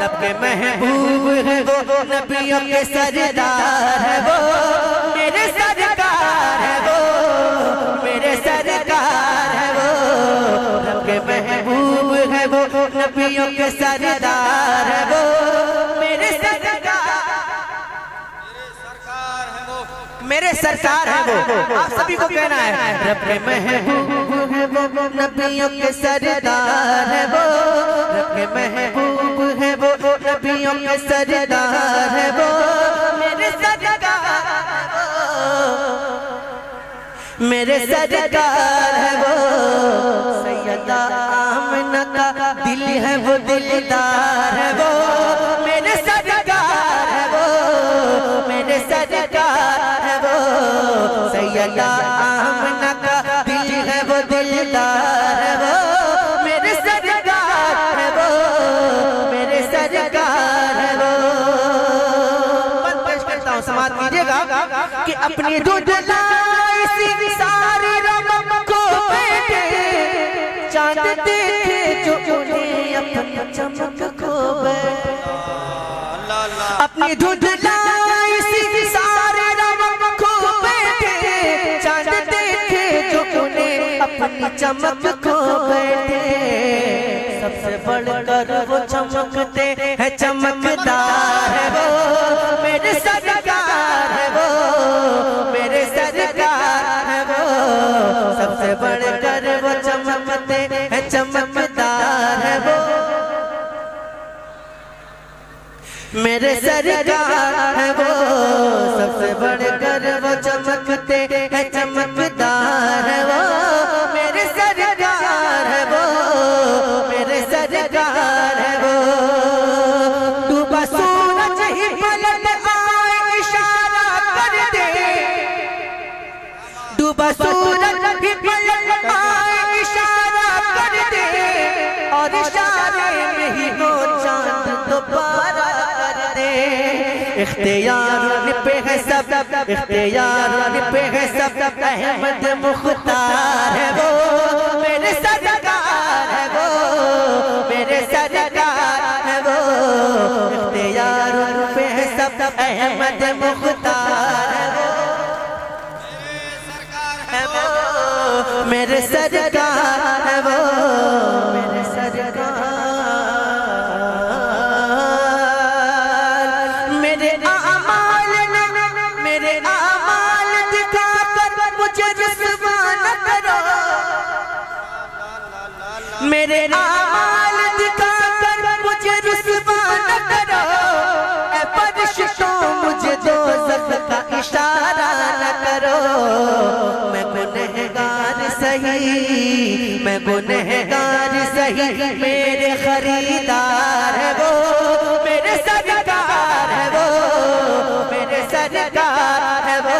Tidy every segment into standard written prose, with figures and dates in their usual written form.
रब के महबूब है वो, नबियों के सरदार है वो, मेरे सरकार है वो, मेरे सरकार है वो, रब के महबूब है वो, नबियों के सरदार है वो, मेरे सरकार है वो, मेरे सरकार है वो। आप सभी को कहना है रब के महबूब है वो, नबियों के सरदार है वो, रब के महबूब है वो, नबियों के सरदार है वो, मेरे सरकार है वो, मेरे सरकार है वो, सैयदा आमना का दिल है वो, दिलदार है वो, मेरे सरकार है वो, मेरे सरकार है वो, सैयदा आमना का दिल है वो, दिलदार है वो, मेरे सरकार है वो, मेरे सरकार है वो। पेश करता हूँ, समाप्त कीजिएगा कि अपनी दुनिया सारे रब को बैठे चांद देखे जो उन्हें अपनी चमक को बैठे, अपनी दुनिया सारे रब को बैठे चांद देखे जो उन्हें अपनी चमक को बैठे, सबसे बढ़कर वो चमकते हैं चमकदार है वो, मेरे सरकार है वो, मेरे सरकार है वो, सबसे बढ़कर वो चमकते हैं चमकदार है वो, मेरे सरकार है वो, सबसे बढ़कर वो चमकते हैं चमकदार है वो, मेरे सरकार है वो, मेरे सरकार है वो। डूबा सूरज ही पलट आए इशारा कर दे, डूबा सूरज ही पलट आए इशारा कर दे, और इशारे में ही हो चांद दोबारा कर दे, इख्तियार पे है सब, इख्तियार पे है सब, अहमद मुख्तार है वो, मेरे सरकार है वो, मेरे सरकार है वो, इख्तियार पे है सब, अहमद मुख्तार है वो, मेरे सरकार है वो, मेरे सरकार, मेरे आमाल दिखाकर मुझे रुसवा न करो, मेरे आमाल दिखाकर मुझे रुसवा न करो, ऐ फरिश्तों मुझे दोज़ख का इशारा न करो, मैं गुनहगार सही, मैं गुनहगार सही, मेरे खरीदार है वो, मेरे सरकार है वो, मेरे सरकार है वो,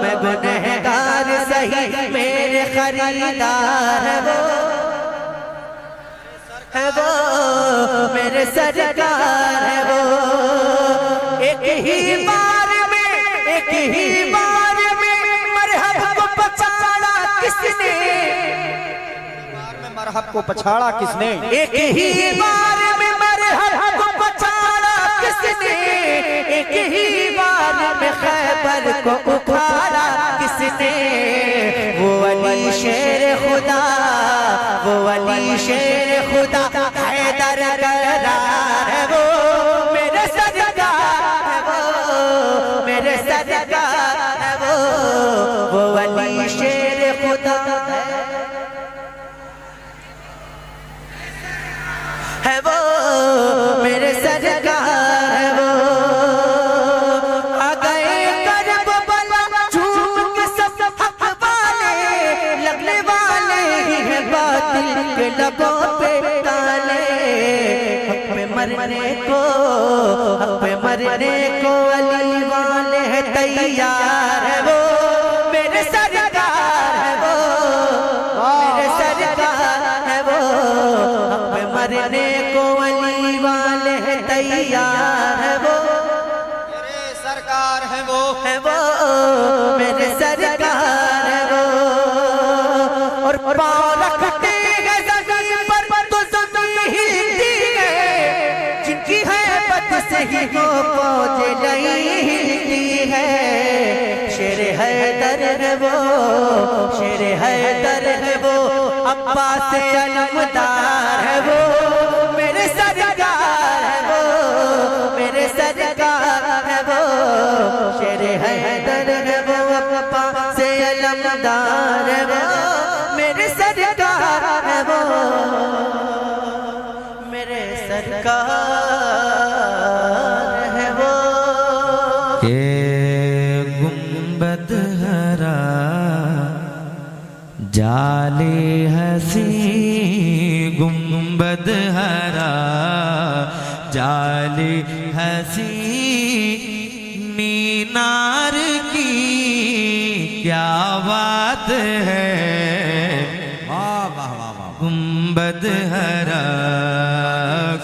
मैं गुनहगार सही, मेरे खरीदार है वो, मेरे सरकार है वो। एक ही बार में, एक ही बार में मरहब को पछाड़ा किसने, मरहब को पछाड़ा किसने, एक ही बार में मरहब को पछाड़ा किसने, एक ही बार में खैबर को उखाड़ा किसने, वो अली शेर खुदा, वो अली शेर खुदा, हैदर करार है वो, मेरे सरकार है वो, मेरे सरकार है वो अली शेर खुदा है वो, मेरे सरकार है वो। आ गए करबला झूम के सब हक वाले, लगने वाले ही हैं बातिल के लगों पे ताले, हक पे मरने को, हक पे मरने को अली वाले हैं तैयार है वो, मेरे सरकार है वो, मेरे सरकार है वो, हक पे मरने को अली वाले हैं तैयार है वो, मेरे सरकार है वो, मेरे सरकार है वो। और पाँव रखते हैं ज़मीन पर तो ज़मीन हिलती है, जिनके ही को पहुँच नहीं है। शेर हैदर है वो, शेर हैदर है वो, अब्बास अलमदार है वो, मेरे सरकार है वो, मेरे सरकार है वो। शेर हैदर है वो, अब्बास अलमदार है वो, मेरे सरकार है वो, मेरे सरकार है वो। ये गुंबद हरा जाले हसी, गुंबद हरा जाले हसी, मीनार की क्या बात है। गुंबद हरा,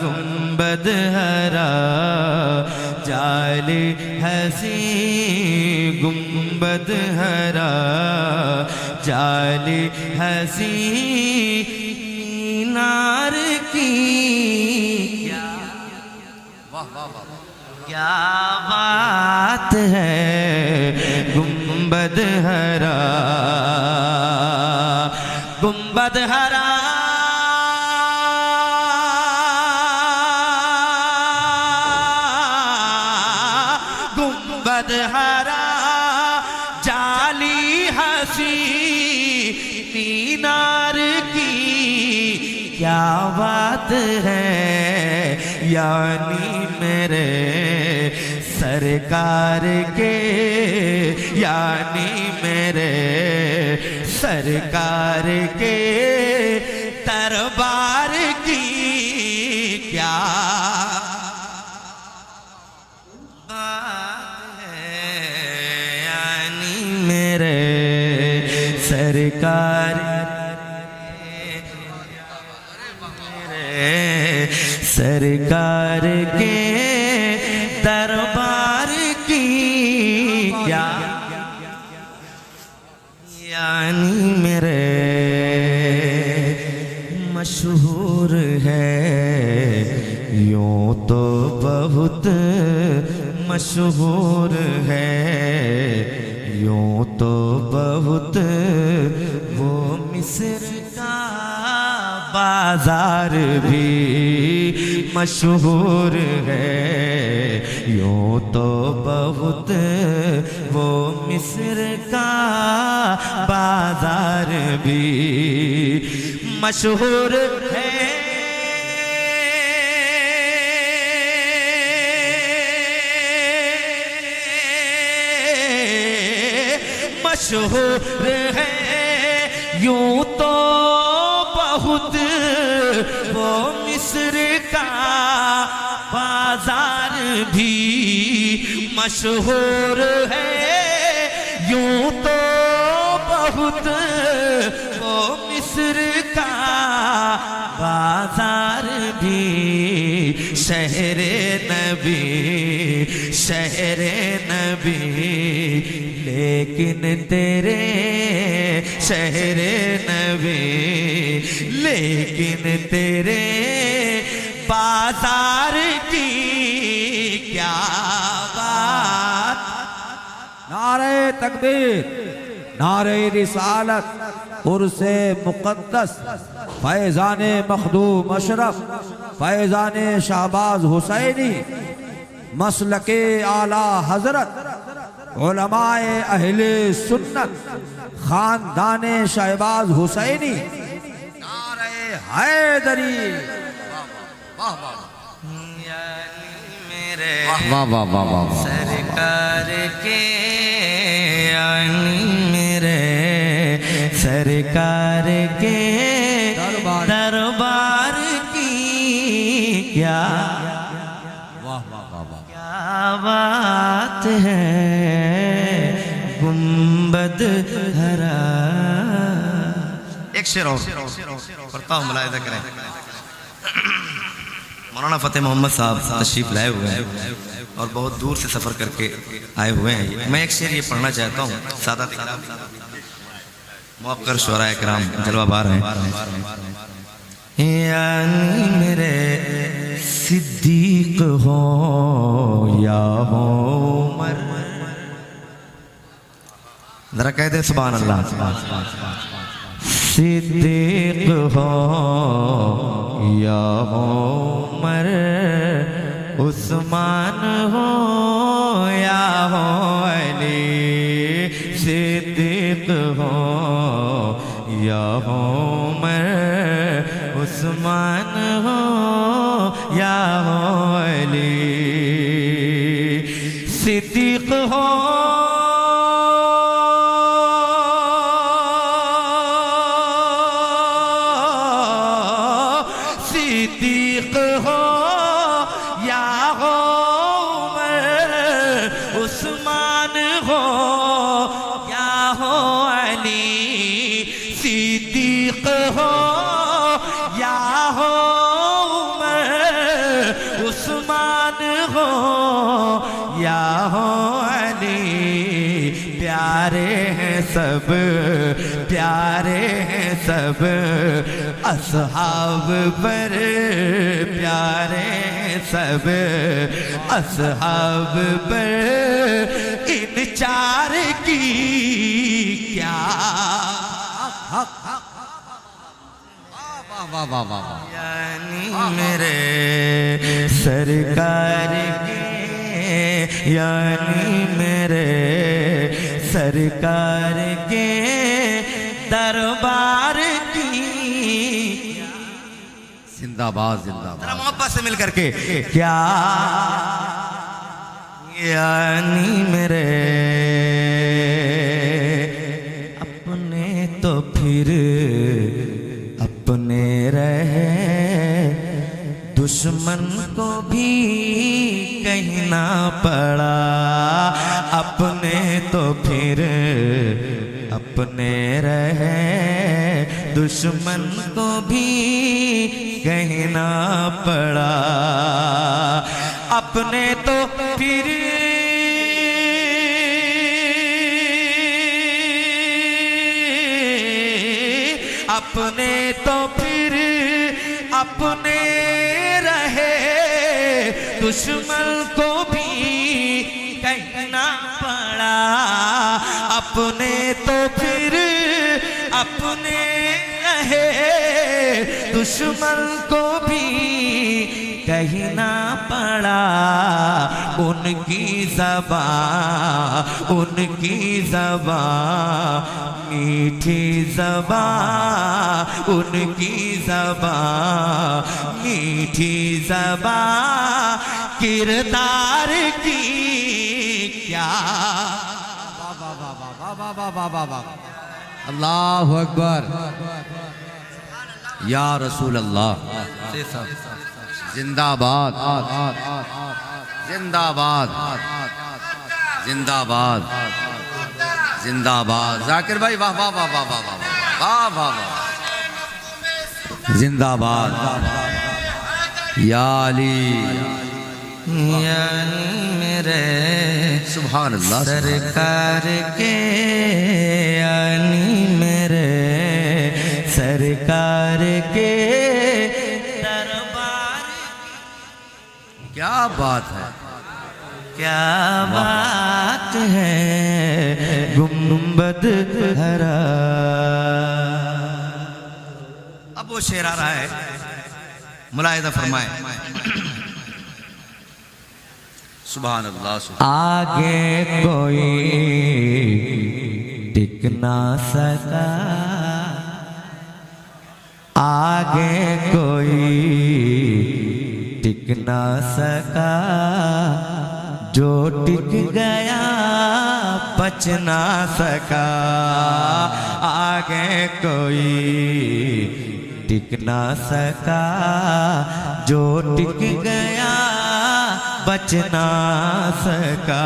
गुंबद हरा जाले हसी, गुंबद हरा जाले हसी, मीनार की क्या बात है। गुंबद हरा, गुंबद हरा गुंबद हरा जाली हसी, मीनार की क्या बात है। यानी मेरे सरकार के, यानी मेरे सरकार के दरबार की क्या बात है। यानी मेरे सरकार, मेरे सरकार के दरबार की क्या, यानी मेरे मशहूर है। यूं तो बहुत मशहूर है, यूं तो बहुत वो मिस्र का बाजार भी मशहूर है। यूं तो बहुत वो मिस्र का बाजार भी मशहूर है। मशहूर है यूं तो बहुत वो मिस्र का बाजार भी मशहूर है। यूं तो बहुत वो मिस्र का बाजार भी शहरे नबी, शहरे नबी, लेकिन तेरे शहरे नबी, लेकिन तेरे बाजार की क्या बात। नारे तकबीर, नारे रिसालत, उर्से मुक़द्दस, फैज़ाने मखदूम अशरफ, फैज़ाने शहबाज हुसैनी, मसलके आला हजरत, उलमाए अहले सुन्नत, खानदाने शहबाज हुसैनी, नारे हैदरी। मेरे सरकार के, यानी मेरे सरकार के दरबार की क्या क्या बात है। गुंबद हरा। एक शेर और पढ़ता हूँ, मुलाहिजा करें। मौलाना फतेह मोहम्मद साहब तशरीफ लाए हुए हैं और बहुत दूर से सफ़र करके आए हुए हैं। मैं एक शेर ये पढ़ना चाहता हूँ। सादा मुअक्कर शुअरा इकराम जलवा बार हैं। यानी मेरे सिद्दीक हो या हो उमर। जरा कह दे सुभान अल्लाह। सिद्दीक हो या हो उमर, उस्मान हो या हो अली। सिद्दीक हो या हो उमर, उस्मान हो या हो अली। सिद्दीक हो सिद्दीक हो या हो उमर, उस्मान हो या हो अली। सिद्दीक हो या हो उमर, उस्मान हो या हो अली। प्यारे हैं सब, प्यारे हैं सब असहाब पर, प्यारे हैं सब असहाब पर। इन चार की क्या यानी मेरे सरकार के, यानी मेरे सरकार के दरबार की। जिंदाबाद जिंदाबाद। जरा मोहब्बत से मिल करके क्या यानी मेरे अपने तो फिर अपने रहे, दुश्मन को भी कहना पड़ा। अपने तो फिर अपने रहे, दुश्मन को भी कहना पड़ा। अपने तो फिर अपने तो फिर अपने रहे, दुश्मन को भी कहना पड़ा। अपने तो फिर अपने रहे, दुश्मन को भी कहना पड़ा। उनकी ज़बान, उनकी ज़बान मीठी ज़बान, उनकी ज़बान मीठी ज़बान। किरदार की क्या अल्लाहु अकबर। या रसूल अल्लाह जिंदाबाद जिंदाबाद जिंदाबाद जिंदाबाद। जाकिर भाई वाह वाह वाह वाह वाह वाह वाह वाह वाह। जिंदाबाद या अली, यानी मेरे सुभान अल्लाह सरकार के, यानी मेरे सरकार के दरबार। क्या बात है, क्या बात है गुंबद हरा। अब वो शेर आ रहा है, मुलाहिजा फरमाए। सुभान अल्लाह। आगे कोई टिक ना सका, आगे कोई टिक ना सका। जो टिक गया बच ना सका। आगे कोई टिक ना सका, जो टिक गया बच ना सका।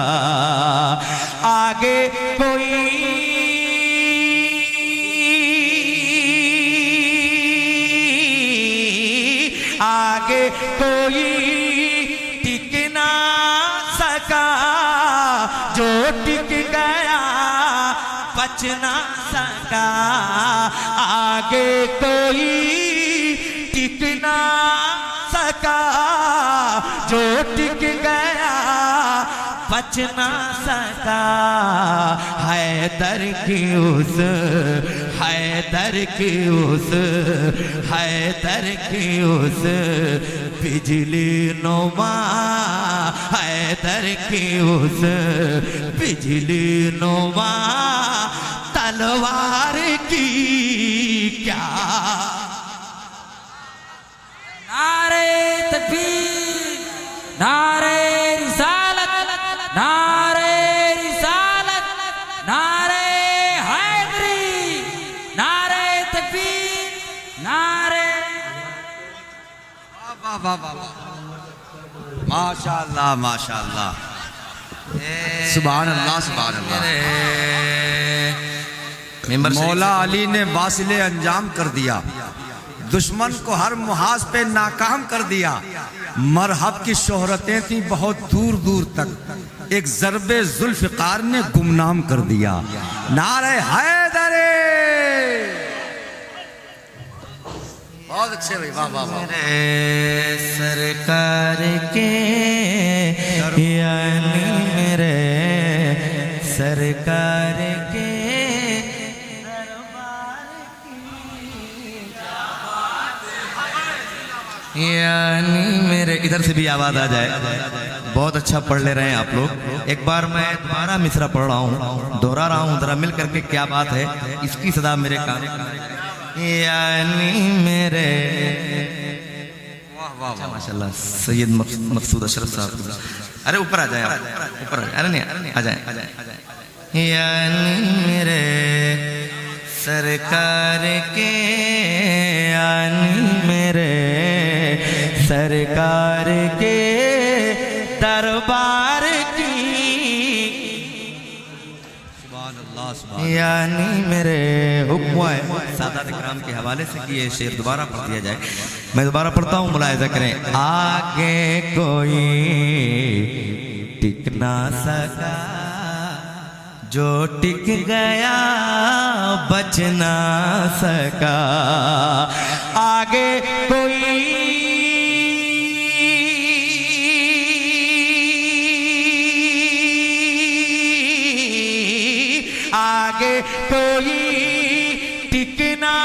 आगे कोई आगे कोई टिक ना सका, जो टिक गया बच ना सका। आगे कोई टिक ना सका, जो टिक गया बच ना सका। हैदर की उस, हैदर की उस, हैदर की उस बिजली नुमा, हैदर की उस बिजली नुमा तलवार की क्या। नारे तकबीर, नारे रिसालत, नारे रिसालत, नारे हैदरी, नारे तकबीर, नारे। वाह वाह वाह वाह, माशाअल्लाह माशाअल्लाह, सुभान अल्लाह सुभान अल्लाह। मौला अली ने वासिले अंजाम कर दिया, दुश्मन को हर मुहाज पे नाकाम कर दिया। मरहब की शोहरतें थी बहुत दूर दूर तक, एक ज़रबे जुल्फ़िकार ने गुमनाम कर दिया। नारे हैदरे, बहुत अच्छे भाई, वाह वाह वाह। सरकार के यानी मेरे सरकार के यानी मेरे। इधर से भी आवाज आ जाए, बहुत अच्छा पढ़ ले रहे हैं आप लोग। एक बार मैं दोबारा मिसरा पढ़ रहा हूँ, दोहरा रहा हूँ, जरा मिल करके क्या बात है, इसकी सदा मेरे कान। यानी मेरे, वाह वाह वाह, माशाल्लाह सैयद मकसूद अशरफ साहब। अरे ऊपर आ जाए, ऊपर अरे नहीं आ जाए, आ जाए। यानी मेरे सरकार के, यानी मेरे सरकार के दरबार की, सुभान अल्लाह सुभान। यानी मेरे हुक्म है सादात इकराम के हवाले से कि ये शेर दोबारा पढ़ दिया जाए। मैं दोबारा पढ़ता हूँ, मुलाहिजा करें। आगे कोई टिक ना सका, जो टिक गया बच ना सका। आगे कोई आगे कोई टिक ना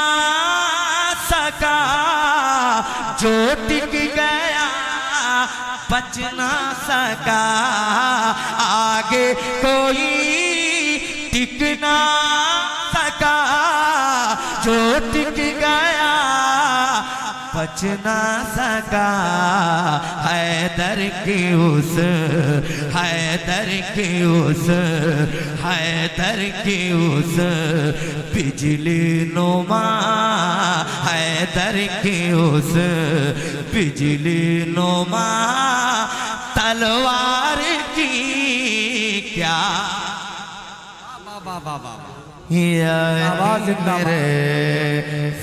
सका, जो टिक गया बच ना सका। आगे कोई टिक ना सका, जो टिक गया बच ना सका। हैदर की उस, हैदर की उस, हैदर की उस बिजली नुमा, हैदर की उस बिजली नुमा तलवार की क्या। वाह वाह वाह, यानी मेरे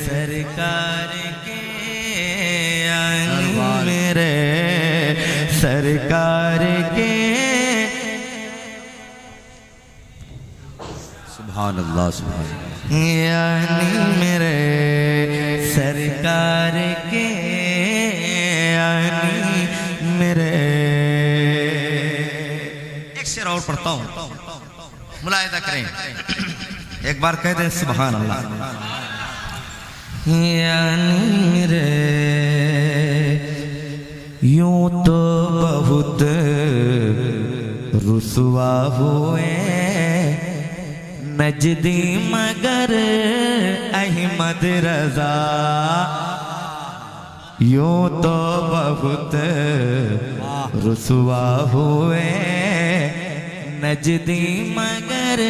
सरकार के, यानी मेरे सरकार के। सुभान अल्लाह सुभान अल्लाह। यानी मेरे सरकार के, यानी मेरे। एक शेर और पढ़ता हूँ, मुलाहिजा करें। एक बार कहते हैं सुभान अल्लाह। यानी मेरे यूं तो बहुत रुसवा हुए नजदी मगर अहमद रजा। यूं तो बहुत रुसवा हुए नजदी मगर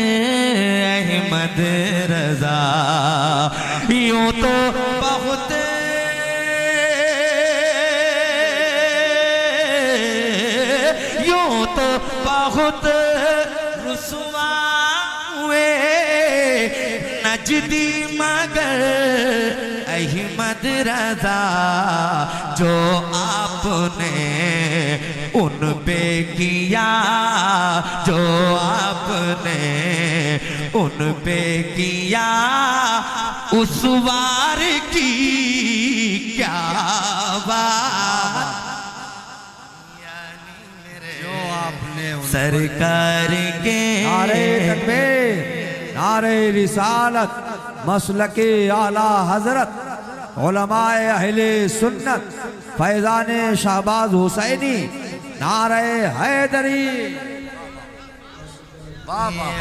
अहमद रजा। यूं तो बहुत यूं तो बहुत रुसवा हुए नजदी मगर अहमद रजा। जो आपने उन पे किया, जो आपने उन पे किया, उस वार की क्या बात। सरकार के नारे तकबीर, नारे रिसालत, मसलके आला हजरत, उलमाए अहले सुन्नत, फैजाने शाहबाज हुसैनी, नारे हैदरी। वाह वाह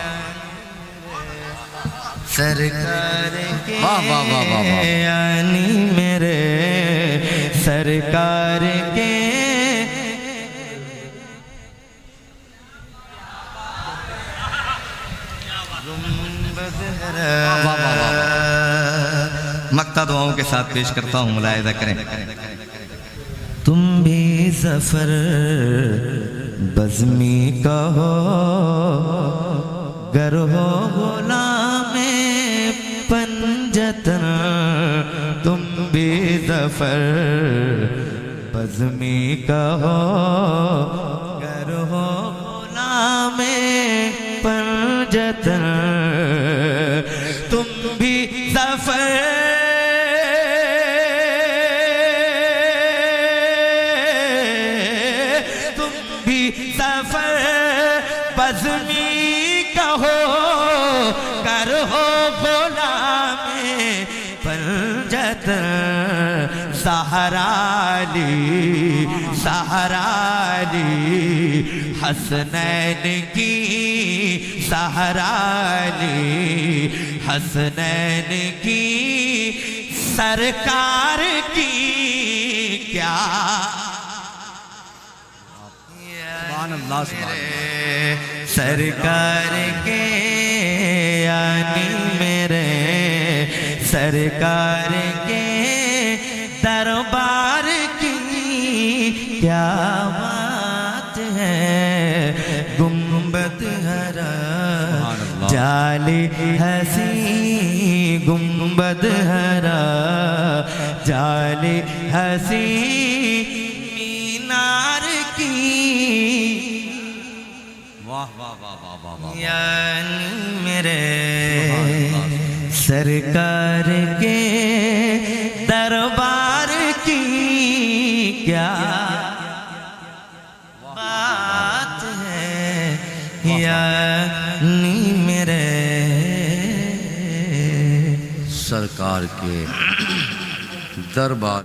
सरकार के वाह वाह वाह वाह वाह। यानी मेरे सरकार के मक्ता दुआओं के साथ पेश करता हूँ, मुलाहिजा करें। तुम भी जफर बज़मी कहो, गर हो गुलाम पंजतन। तुम भी जफर बज़मी कहो, गर हो गुलाम पंजतन। तुम भी जफर सफर बज़मी कहो, कर हो गुलामे पंजतन। सहाराली सहाराली हसनैन की, सहाराली हसनैन की, सरकार की क्या अल्लाह सरकार के यानी मेरे सरकार के दरबार की क्या बात है। गुंबद हरा जाली हसी, गुंबद हरा जाली हसी, मीनार की वाह वाह वाह वाह वाह वाह। यानी मेरे सरकार के दरबार की क्या बात है। यानी मेरे सरकार के दरबार